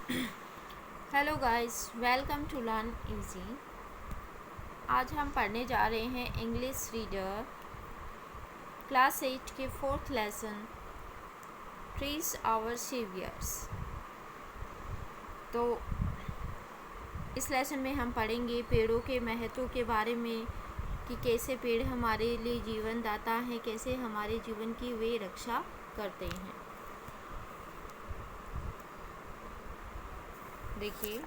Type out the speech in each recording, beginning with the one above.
Hello guys, welcome to Learn Easy. आज हम पढ़ने जा रहे हैं इंग्लिश रीडर क्लास 8 के fourth lesson trees our saviours. तो इस लेसन में हम पढ़ेंगे पेड़ों के महत्व के बारे में कि कैसे पेड़ हमारे लिए जीवन दाता हैं, कैसे हमारे जीवन की वे रक्षा करते हैं। देखिए,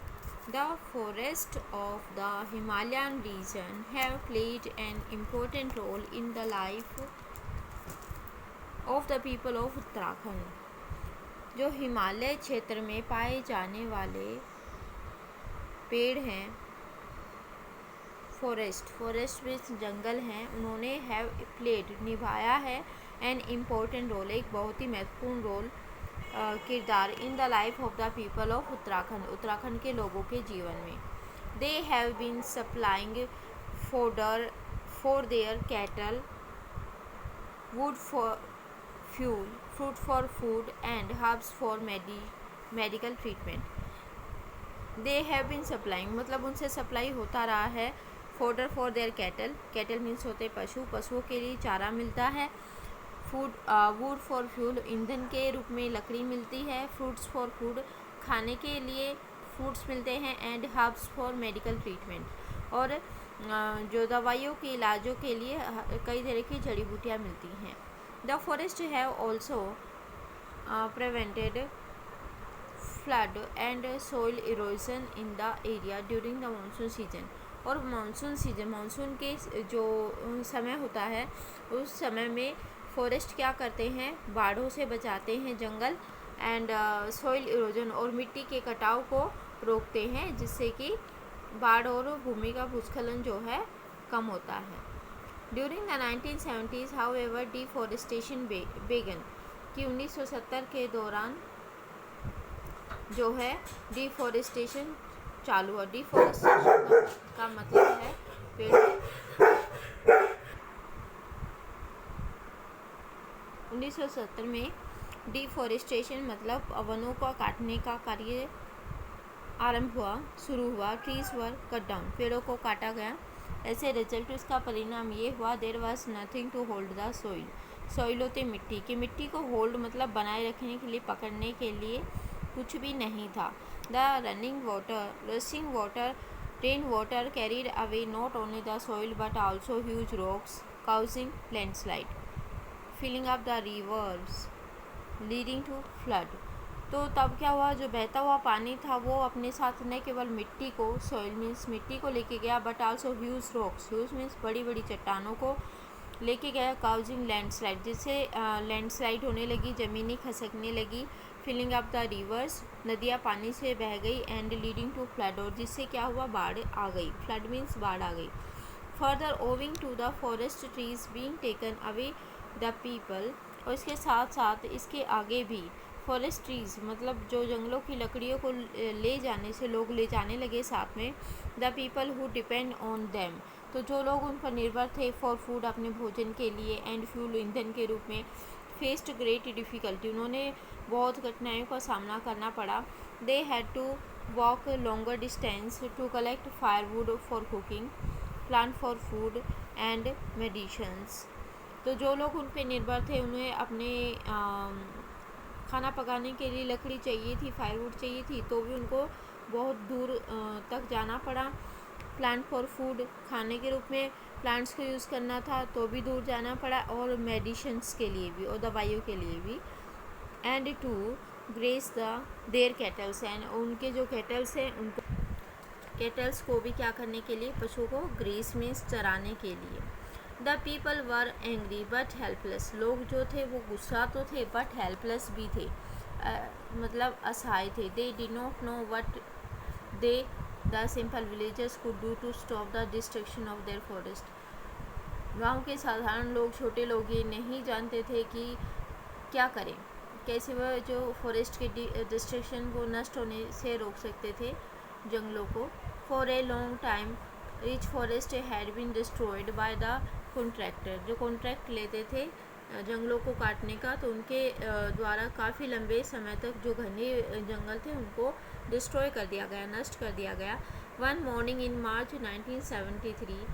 the forests of the Himalayan region have played an important role in the life of the people of Uttarakhand. जो हिमालय क्षेत्र में पाए जाने वाले पेड़ हैं, फॉरेस्ट में जंगल हैं, उन्होंने हैव प्लेड निभाया है एन इम्पोर्टेंट रोल, एक बहुत ही महत्वपूर्ण रोल किरदार in the life of the people of Uttarakhand के लोगों के जीवन में। They have been supplying fodder for their cattle, wood for fuel, fruit for food and herbs for medical treatment. They have been supplying मतलब उनसे supply होता रहा है। Fodder for their cattle means होते पशु, पशुओं के लिए चारा मिलता है। वुड फॉर फ्यूल ईंधन के रूप में लकड़ी मिलती है। फ्रूट्स फॉर फूड खाने के लिए फ्रूट्स मिलते हैं। And herbs for medical treatment और जो दवाइयों के इलाजों के लिए कई तरह की जड़ी बूटियाँ मिलती हैं। The forest have also prevented flood and soil erosion in the area during the monsoon season. और मानसून के जो समय होता है उस समय में फॉरेस्ट क्या करते हैं, बाढ़ों से बचाते हैं जंगल, एंड सॉइल इरोजन और मिट्टी के कटाव को रोकते हैं, जिससे कि बाढ़ और भूमि का भूस्खलन जो है कम होता है। During the 1970s however deforestation बेगन कि 1970 के दौरान जो है डिफॉरेस्टेशन चालू हुआ। डिफॉरेस्टेशन का मतलब है पेड़ 1970 में डिफॉरेस्टेशन मतलब वनों को काटने का कार्य शुरू हुआ। ट्रीज वर कट डाउन, पेड़ों को काटा गया। ऐसे रिजल्ट इसका परिणाम ये हुआ, there was nothing to hold the soil. Soil होते मिट्टी की, मिट्टी को होल्ड मतलब बनाए रखने के लिए, पकड़ने के लिए कुछ भी नहीं था। The rushing water rain water carried away not only the soil but also huge rocks causing landslide, filling up the rivers leading to flood. तो तब क्या हुआ, जो बहता हुआ पानी था वो अपने साथ न केवल मिट्टी को, सॉइल मीन्स मिट्टी को लेके गया, but also huge rocks, huge means बड़ी बड़ी चट्टानों को लेके गया, काउजिंग लैंडस्लाइड जिससे लैंडस्लाइड होने लगी, ज़मीनी खसकने लगी। फिलिंग अप द रिवर्स, नदियाँ पानी से बह गई। एंड लीडिंग टू फ्लड, और जिससे क्या हुआ, बाढ़ आ गई। फ्लड मीन्स बाढ़ आ गई। Further owing to the forest trees being taken away the people, और इसके साथ साथ इसके आगे भी फॉरेस्ट ट्रीज मतलब जो जंगलों की लकड़ियों को ले जाने से लोग ले जाने लगे साथ में। The people who depend on them, तो जो लोग उन पर निर्भर थे फॉर फूड अपने भोजन के लिए, एंड फ्यूल ईंधन के रूप में, फेस्ड ग्रेट डिफ़िकल्टी उन्होंने बहुत कठिनाइयों का सामना करना पड़ा। They had to walk longer distance to collect firewood for cooking, plant for food and medicines. तो जो लोग उन पर निर्भर थे उन्हें अपने खाना पकाने के लिए लकड़ी चाहिए थी, फायरवुड चाहिए थी, तो भी उनको बहुत दूर तक जाना पड़ा। प्लांट फॉर फूड खाने के रूप में प्लांट्स को यूज़ करना था, तो भी दूर जाना पड़ा, और मेडिसिन्स के लिए भी और दवाइयों के लिए भी। And to graze their cattles, and उनके जो कैटल्स हैं उनको कैटल्स को भी क्या करने के लिए, पशुओं को ग्रेस में चराने के लिए। The people were angry but helpless, लोग जो थे वो गुस्सा तो थे बट हेल्पलेस भी थे, मतलब असहाय थे। They did not know what they the simple villagers could do to stop the destruction of their forest. गाँव के साधारण लोग, छोटे लोग ये नहीं जानते थे कि क्या करें, कैसे वह जो फॉरेस्ट के डिस्ट्रक्शन को नष्ट होने से रोक सकते थे जंगलों को। For a long time rich forest had been destroyed by the contractor, जो कॉन्ट्रैक्ट लेते थे जंगलों को काटने का, तो उनके द्वारा काफ़ी लंबे समय तक जो घने जंगल थे उनको डिस्ट्रॉय कर दिया गया, नष्ट कर दिया गया। वन मॉर्निंग इन मार्च 1973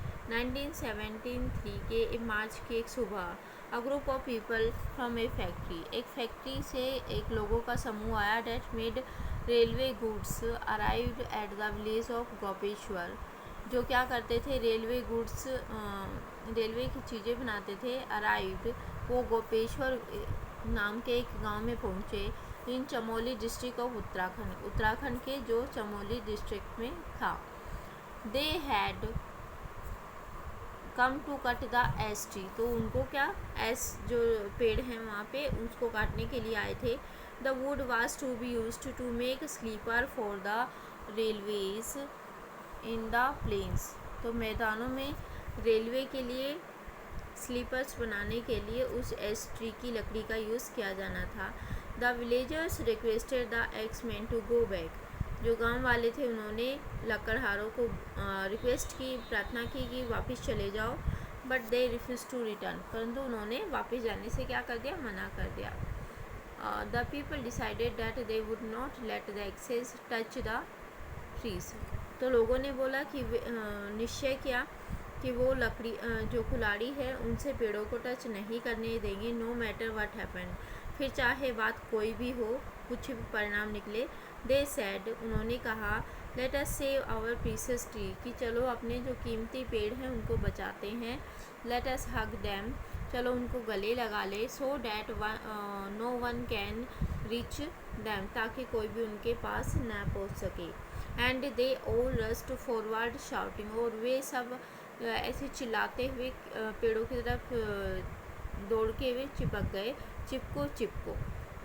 के मार्च की एक सुबह, a group of people from a factory, एक फैक्ट्री से एक लोगों का समूह आया, that made railway goods arrived at the village of Gopeshwar, जो क्या करते थे, रेलवे गुड्स, रेलवे की चीज़ें बनाते थे। अराइव्ड, वो गोपेश्वर नाम के एक गांव में पहुंचे। In Chamoli district of Uttarakhand, Uttarakhand के जो चमोली डिस्ट्रिक्ट में था। They had come to cut the ash tree, तो उनको क्या, एस जो पेड़ हैं वहाँ पे उसको काटने के लिए आए थे। The wood was to be used to make sleeper for the railways in the plains, तो मैदानों में रेलवे के लिए स्लीपर्स बनाने के लिए उस एस ट्री की लकड़ी का यूज़ किया जाना था। The villagers requested the axeman to go back, जो गांव वाले थे उन्होंने लकड़हारों को रिक्वेस्ट की, प्रार्थना की कि वापस चले जाओ, but they refuse to return, परंतु उन्होंने वापस जाने से क्या कर दिया, मना कर दिया। The people decided that they would not let the axes touch the trees, तो लोगों ने बोला कि निश्चय किया कि वो लकड़ी जो कुल्हाड़ी है उनसे पेड़ों को टच नहीं करने देंगे, नो मैटर व्हाट हैपन, फिर चाहे बात कोई भी हो, कुछ भी परिणाम निकले। दे सैड, उन्होंने कहा, let us save our precious tree, कि चलो अपने जो कीमती पेड़ हैं उनको बचाते हैं। लेट अस हग दैम, चलो उनको गले लगा ले। So that no one can reach them, ताकि कोई भी उनके पास ना पहुंच सके। And they all rushed forward shouting, और वे सब ऐसे चिल्लाते हुए पेड़ों की तरफ दौड़ के हुए चिपक गए, चिपको चिपको।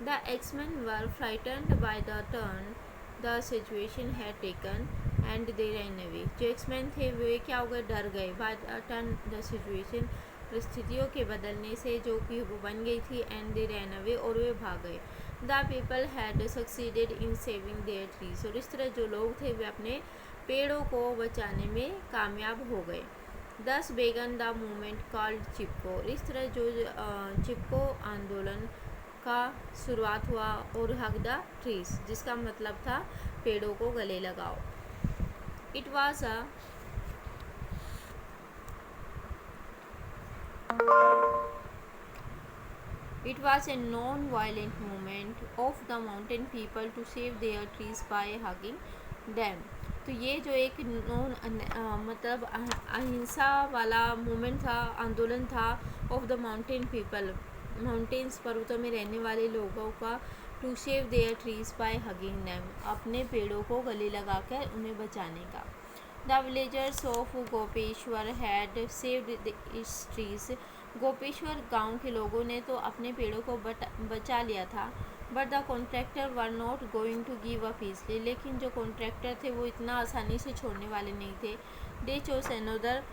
The axemen were frightened by the turn the situation had taken and they ran away, जो एक्समैन थे वे क्या हो गए, डर गए। By the turn the situation, परिस्थितियों के बदलने से जो कि वो बन गई थी, एंड दे रैन अवे, और वे भाग गए। The people had succeeded in saving their trees, और इस तरह जो लोग थे वे अपने पेड़ों को बचाने में कामयाब हो गए। दस बेगन द मूवमेंट कॉल्ड चिपको, इस तरह जो चिपको आंदोलन का शुरुआत हुआ, और हग द ट्रीज, जिसका मतलब था पेड़ों को गले लगाओ। It was a It was a non-violent movement of the mountain people to save their trees by hugging them. तो ये जो एक मतलब अहिंसा वाला मूवमेंट था, आंदोलन था, of the mountain people, mountains पर्वतों में रहने वाले लोगों का, to save their trees by hugging them, अपने पेड़ों को गले लगाकर उन्हें बचाने का। The villagers of Gopeshwar had saved its trees, Gopeshwar गांव के लोगों ने तो अपने पेड़ों को बचा लिया था। But the contractor were not going to give up easily, लेकिन जो कॉन्ट्रैक्टर थे वो इतना आसानी से छोड़ने वाले नहीं थे। They chose another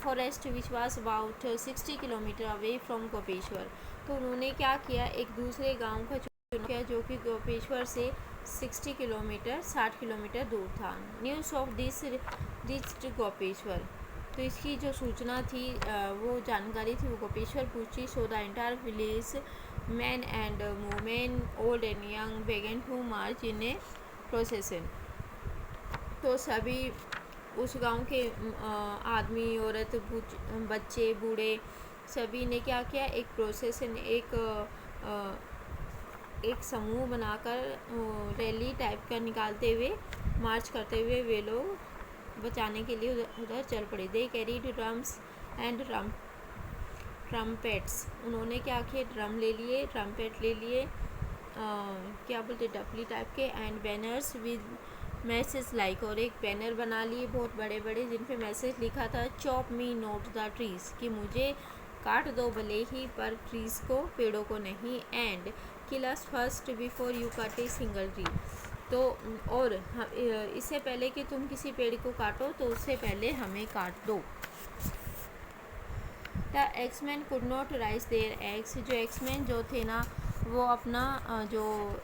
forest which was about 60 kilometre away from Gopeshwar, तो उन्होंने क्या किया, एक दूसरे गांव का चुनाव किया जो कि गोपेश्वर से 60 किलोमीटर दूर था। News of this reached Gopeshwar, तो इसकी जो सूचना थी, वो जानकारी थी वो गोपेश्वर पूछी। So the entire village men and women, old and young, began to march in a procession, तो सभी उस गांव के आदमी, औरत, बच्चे, बूढ़े, सभी ने क्या किया, एक प्रोसेसन, एक समूह बनाकर रैली टाइप का निकालते हुए, मार्च करते हुए वे लोग बचाने के लिए उधर चल पड़े। They carried drums and trumpets, उन्होंने क्या किए, ड्रम ले लिए, ट्रम्पेट ले लिए, क्या बोलते, डफली टाइप के, and banners with message like, और एक बैनर बना लिए बहुत बड़े बड़े जिन पे मैसेज लिखा था, chop me note the trees, कि मुझे काट दो भले ही पर ट्रीज़ को, पेड़ों को नहीं। And kill us first before you cut a single tree, तो और इससे पहले कि तुम किसी पेड़ को काटो तो उससे पहले हमें काट दो। The axeman could not raise their axe, जो एक्समैन जो थे ना वो अपना जो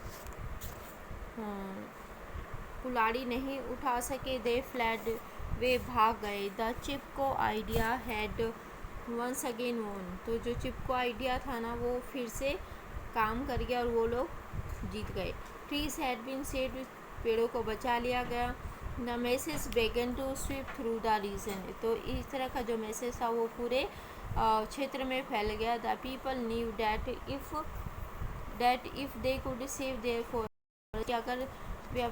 कुल्हाड़ी नहीं उठा सके। दे फ्लैड, वे भाग गए। The Chipko idea had once again won. तो जो चिपको आइडिया था ना वो फिर से काम कर गया और वो लोग जीत गए। ट्रीज हैड बीन सेव्ड, पेड़ों को बचा लिया गया। The message began to sweep through the region. तो इस तरह का जो मैसेज था वो पूरे क्षेत्र में फैल गया। The people new that if they could save their forest, अगर वे अपने